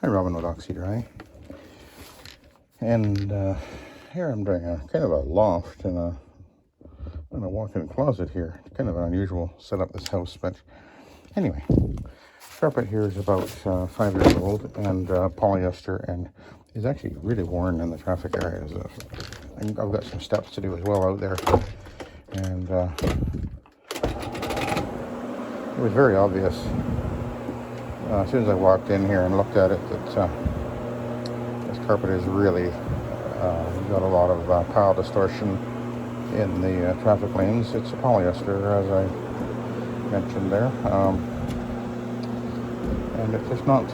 Hi, Robin with Oxy-Dry. And here I'm doing a kind of a loft and a walk-in closet here. Kind of an unusual setup, this house, but anyway. Carpet here is about 5 years old and polyester, and is actually really worn in the traffic areas. I've got some steps to do as well out there, and it was very obvious as soon as I walked in here and looked at it that this carpet is really got a lot of pile distortion in the traffic lanes. It's a polyester, as I mentioned there, and it's just not,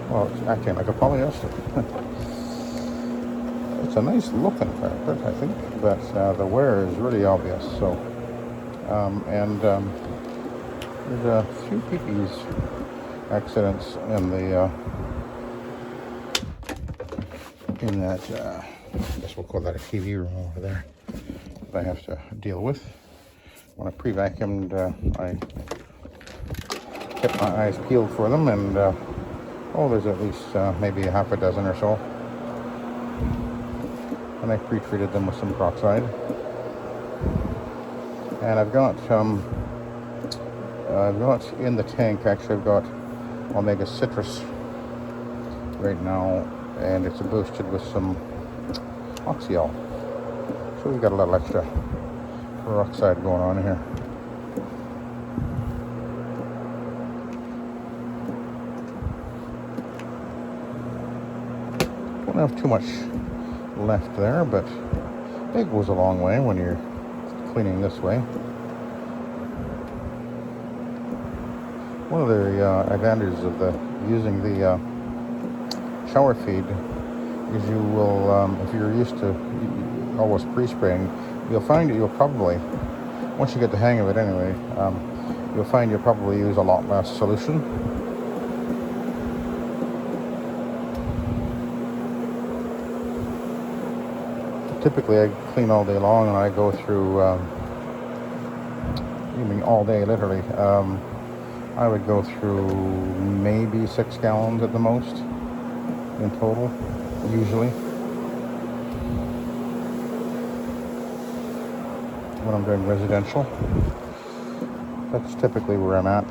well, it's acting like a polyester. It's a nice looking carpet, I think, but the wear is really obvious. So, there's a few pee-pees accidents in the in that I guess we'll call that a TV room over there that I have to deal with. When I pre-vacuumed, I kept my eyes peeled for them, and oh, there's at least maybe half a dozen or so, and I pre-treated them with some Proxi. And I've got in the tank, actually I've got Omega Citrus right now, and it's boosted with some Oxy-Dry. So we've got a little extra peroxide going on here. Don't have too much left there, but it goes a long way when you're cleaning this way. One of the advantages of using the shower feed is you will, if you're used to always pre-spraying, you'll find that you'll probably, once you get the hang of it anyway, you'll find you'll probably use a lot less solution. Typically I clean all day long, and I go through, I mean all day literally, I would go through maybe 6 gallons at the most in total, usually, when I'm doing residential. That's typically where I'm at.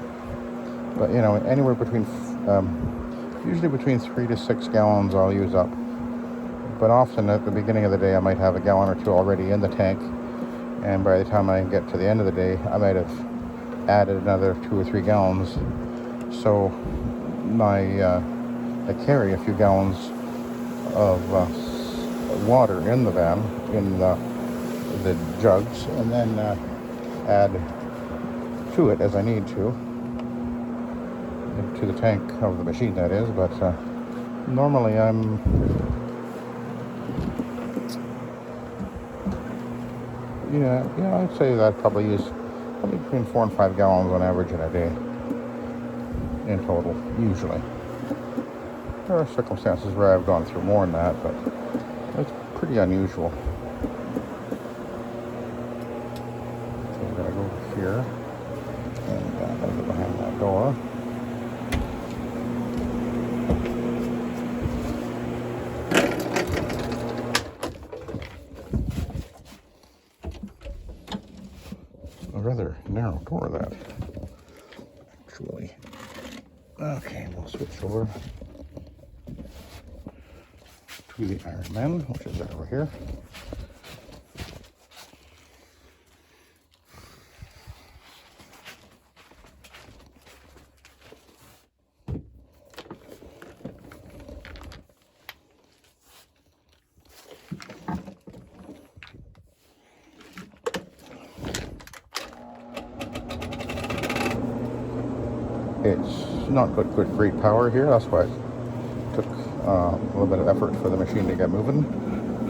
But you know, anywhere between, usually between 3 to 6 gallons I'll use up. But often at the beginning of the day I might have a gallon or two already in the tank, and by the time I get to the end of the day I might have added another 2 or 3 gallons. So I carry a few gallons of water in the van, in the jugs, and then add to it as I need to the tank of the machine, that is. But normally I'm I'd say that I'd probably use between 4 and 5 gallons on average in a day in total, usually. There are circumstances where I've gone through more than that, but it's pretty unusual. So we're going to go here, and I'm going to go behind that door. A rather narrow door, that, actually. Okay, we'll switch over to the Iron Man, which is over here. It's not got good great power here, that's why it took a little bit of effort for the machine to get moving.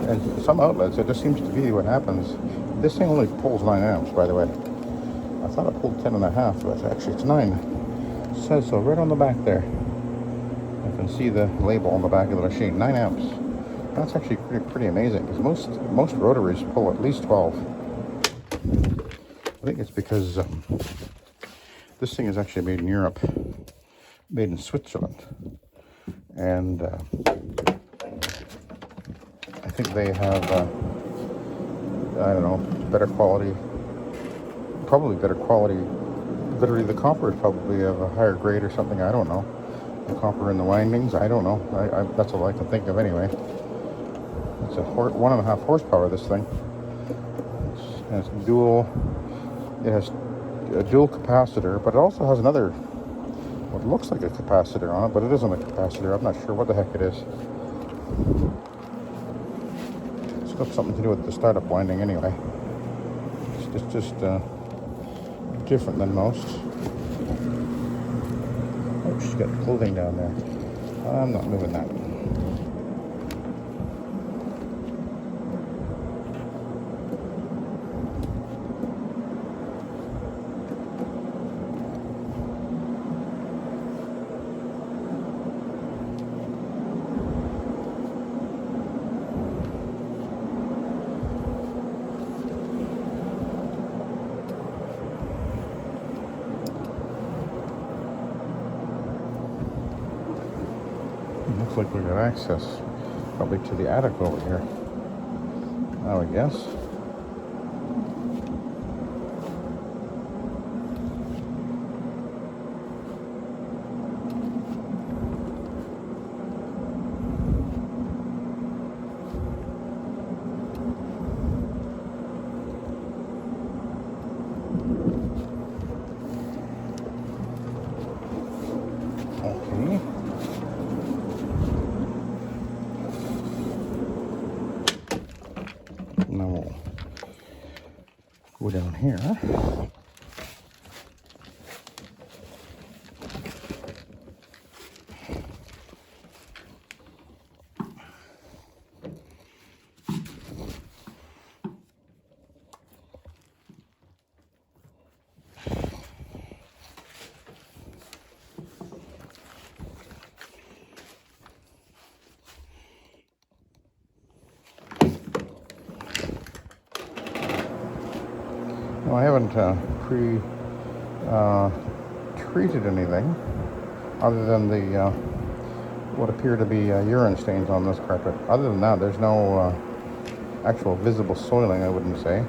And some outlets, it just seems to be what happens. This thing only pulls 9 amps, by the way. I thought it pulled 10.5, but actually it's 9. It says so right on the back there. You can see the label on the back of the machine, 9 amps. That's actually pretty amazing, because most rotaries pull at least 12. I think it's because this thing is actually made in Europe, made in Switzerland. and I think they have, I don't know, better quality, probably better quality. Literally, the copper is probably of a higher grade or something. I don't know. The copper in the windings, I don't know. That's all I can think of anyway. It's a 1.5 horsepower. This thing. It's dual. It has a dual capacitor, but it also has another, what looks like a capacitor on it, but it isn't a capacitor. I'm not sure what the heck it is. It's got something to do with the startup winding anyway. It's just different than most. Oh, she's got clothing down there. I'm not moving that. Looks like we got access probably to the attic over here. I would guess. Okay. Now we'll go down here. Well, I haven't treated anything other than the what appear to be urine stains on this carpet. Other than that, there's no actual visible soiling, I wouldn't say.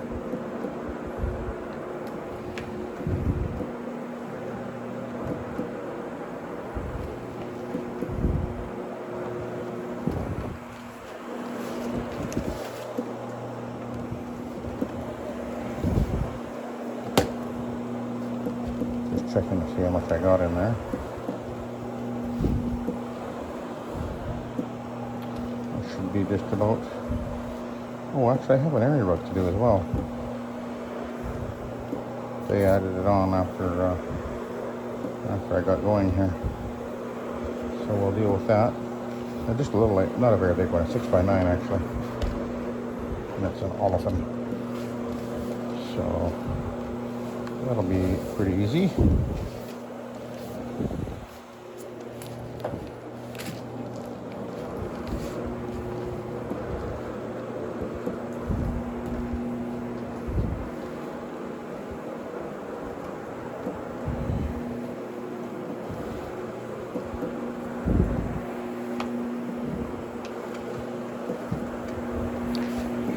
Checking to see how much I got in there. It should be just about. Oh, actually, I have an area rug to do as well. They added it on after I got going here, so we'll deal with that. Just a little light, not a very big one, 6x9 actually, and it's an olefin. So that'll be pretty easy.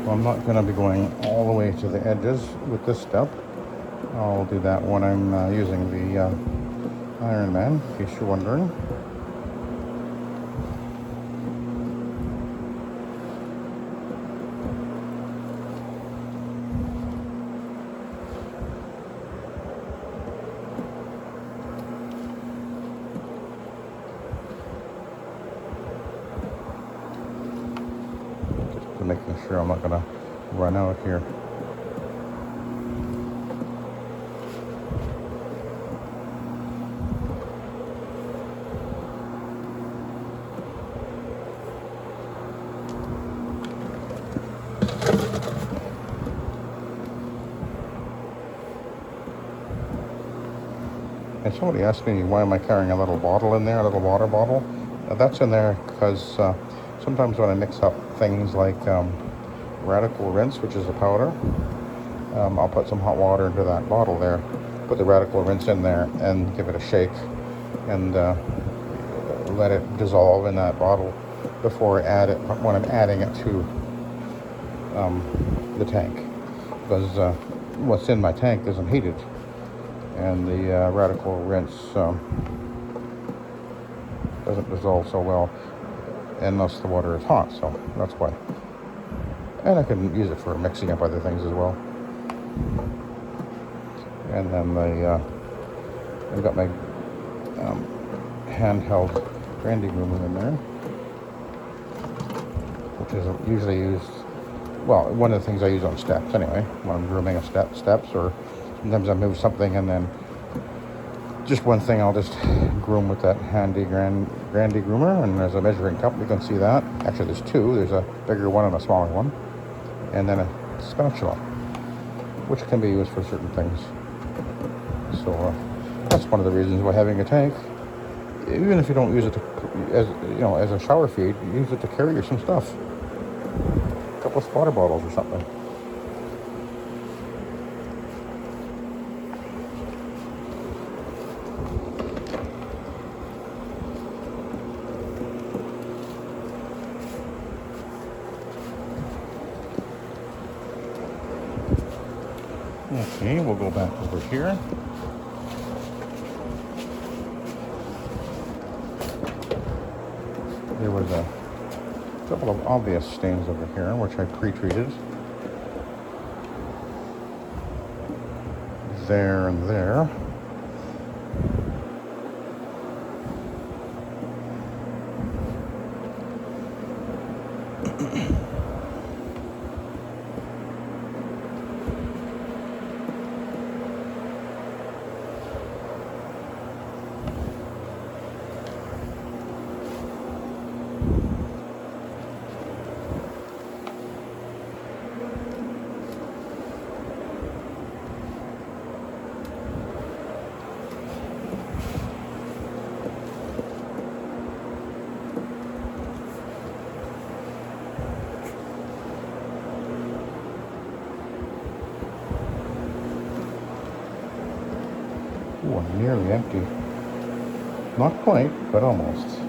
So I'm not going to be going all the way to the edges with this step. I'll do that when I'm using the Iron Man, in case you're wondering. Just to making sure I'm not going to run out here. And somebody asked me, why am I carrying a little bottle in there, a little water bottle? That's in there because sometimes when I mix up things like radical rinse, which is a powder, I'll put some hot water into that bottle there, put the radical rinse in there and give it a shake, and let it dissolve in that bottle before I add it when I'm adding it to the tank, because what's in my tank isn't heated, and the radical rinse doesn't dissolve so well unless the water is hot, so that's why. And I can use it for mixing up other things as well. And then I've got my handheld brandy groomer in there, which is usually used, well, one of the things I use on steps anyway, when I'm grooming steps, or sometimes I move something and then just one thing I'll just groom with that handy brandy groomer. And there's a measuring cup, you can see that. Actually there's two, there's a bigger one and a smaller one, and then a spatula, which can be used for certain things. So that's one of the reasons why having a tank, even if you don't use it as a shower feed, use it to carry some stuff, a couple of water bottles or something. Okay, we'll go back over here. There was a couple of obvious stains over here, which I pre-treated. There and there. Ooh, I'm nearly empty. Not quite, but almost.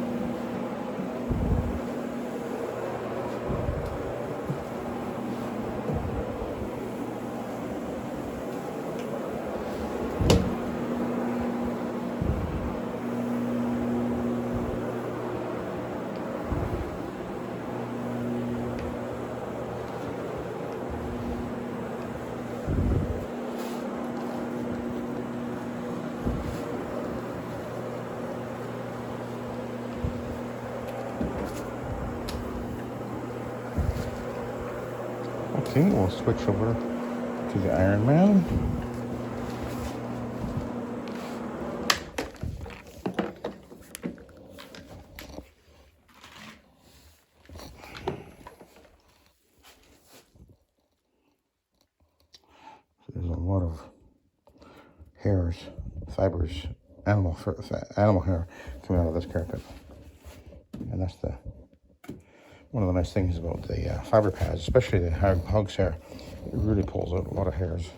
Okay, we'll switch over to the Iron Man. There's a lot of hairs, fibers, animal hair coming out of this carpet, and that's one of the nice things about the fiber pads, especially the hog's hair. It really pulls out a lot of hairs.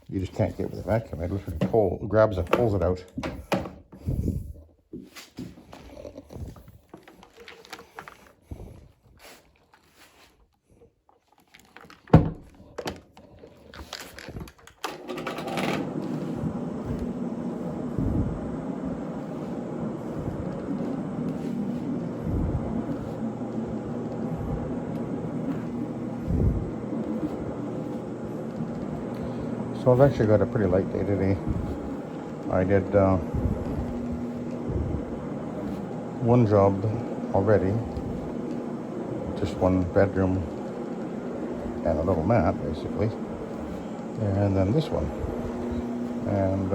You just can't get with a vacuum. It literally grabs it, pulls it out. So I've actually got a pretty light day today. I did one job already, just one bedroom and a little mat basically, and then this one, and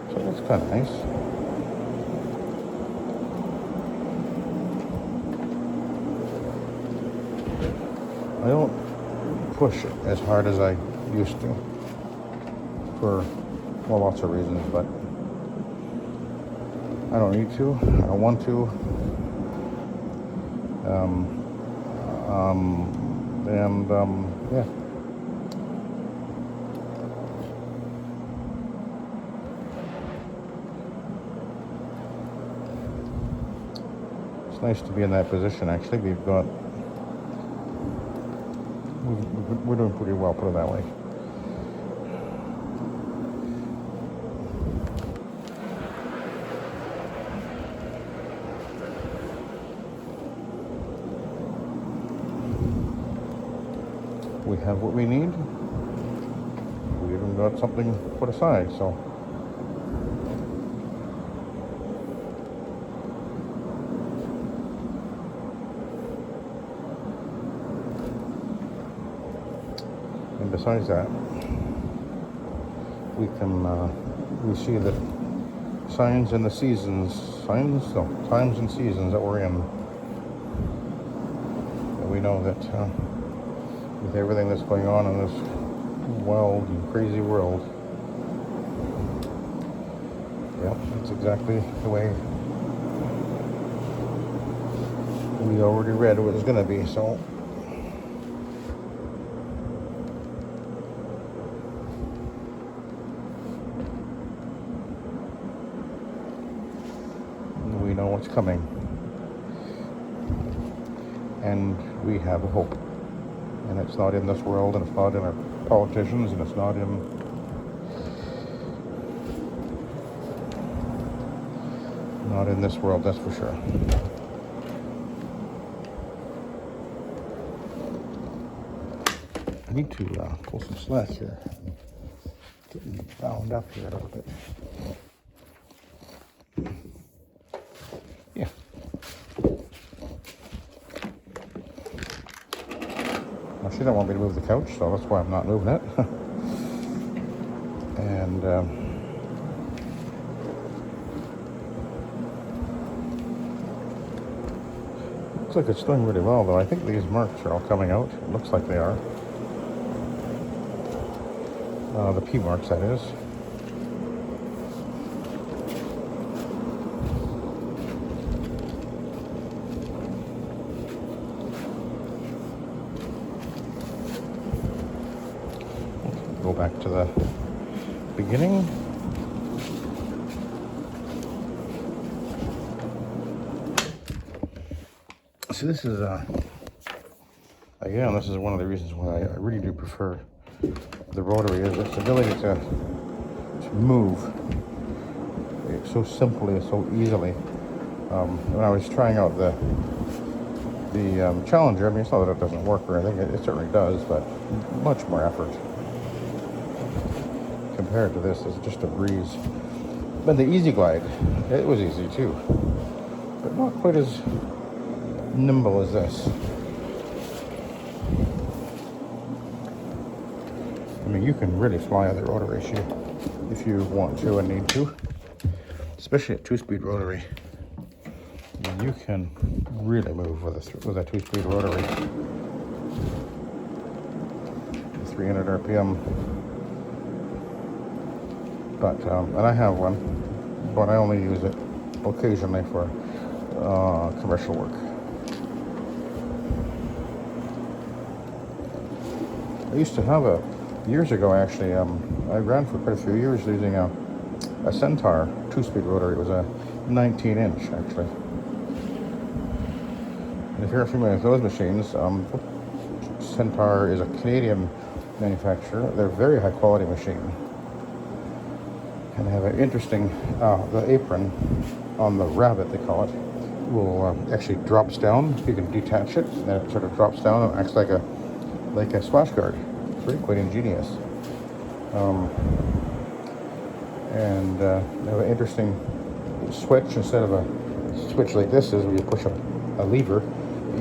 so that's kind of nice. I don't push it as hard as I used to for, well, lots of reasons, but I don't need to, I don't want to. Yeah. It's nice to be in that position. Actually, we're doing pretty well, put it that way. We have what we need. We even got something put aside, so. And besides that, we see the times and seasons that we're in. And we know that with everything that's going on in this wild and crazy world, yeah, that's exactly the way we already read what it's going to be. So. We know what's coming, and we have a hope, and it's not in this world, and it's not in our politicians, and it's not in this world, that's for sure. I need to pull some slack here, getting bound up here a little bit. Yeah. Now she don't want me to move the couch, so that's why I'm not moving it. And looks like it's doing really well, though. I think these marks are all coming out. It looks like they are. The P marks, that is. Go back to the beginning. So this is again, this is one of the reasons why I really do prefer the rotary, is its ability to move so simply, so easily. When I was trying out the Challenger, I mean, it's not that it doesn't work or anything, it certainly does, but much more effort. Compared to this, it's just a breeze. But the Easy Glide, it was easy too, but not quite as nimble as this. I mean, you can really fly on the rotary if you want to and need to, especially a 2-speed rotary. I mean, you can really move with a 2-speed rotary. 300 RPM. But and I have one, but I only use it occasionally for commercial work. I used to have years ago actually, I ran for quite a few years using a Centaur 2-speed rotary. It was a 19-inch actually. And if you're familiar with those machines, Centaur is a Canadian manufacturer. They're a very high quality machine. And they have an interesting, the apron on the Rabbit, they call it, will actually drops down. You can detach it, and then it sort of drops down and acts like a splash guard. It's really quite ingenious. And they have an interesting switch. Instead of a switch like this is where you push a lever,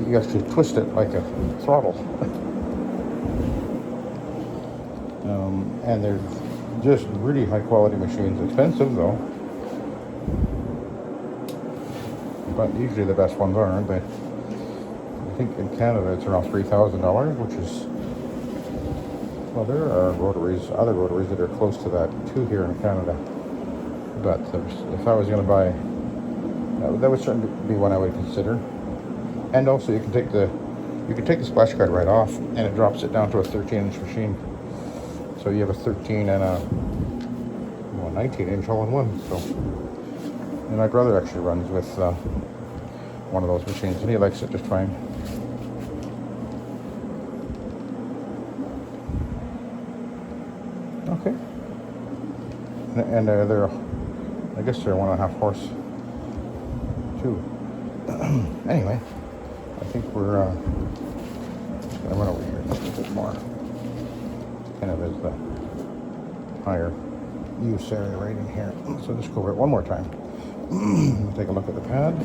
you actually twist it like a throttle. And they're just really high quality machines. Expensive though, but usually the best ones are, aren't they? I think in Canada it's around $3,000, which is, well, there are other rotaries that are close to that too here in Canada. But if I was going to buy, that would certainly be one I would consider. And also you can take the splash guard right off, and it drops it down to a 13-inch machine. So you have a 13 and a 19-inch all in one. So, and my brother actually runs with one of those machines, and he likes it just fine. Okay. And they're, I guess they're 1.5 horse too. Anyway, I think we're just gonna run over here just a bit more. Kind of is the higher use area rating here. So just go over it one more time. We'll take a look at the pad.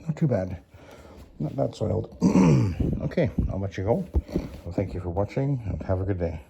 Not too bad. Not that soiled. Okay, I'll let you go. Well, thank you for watching and have a good day.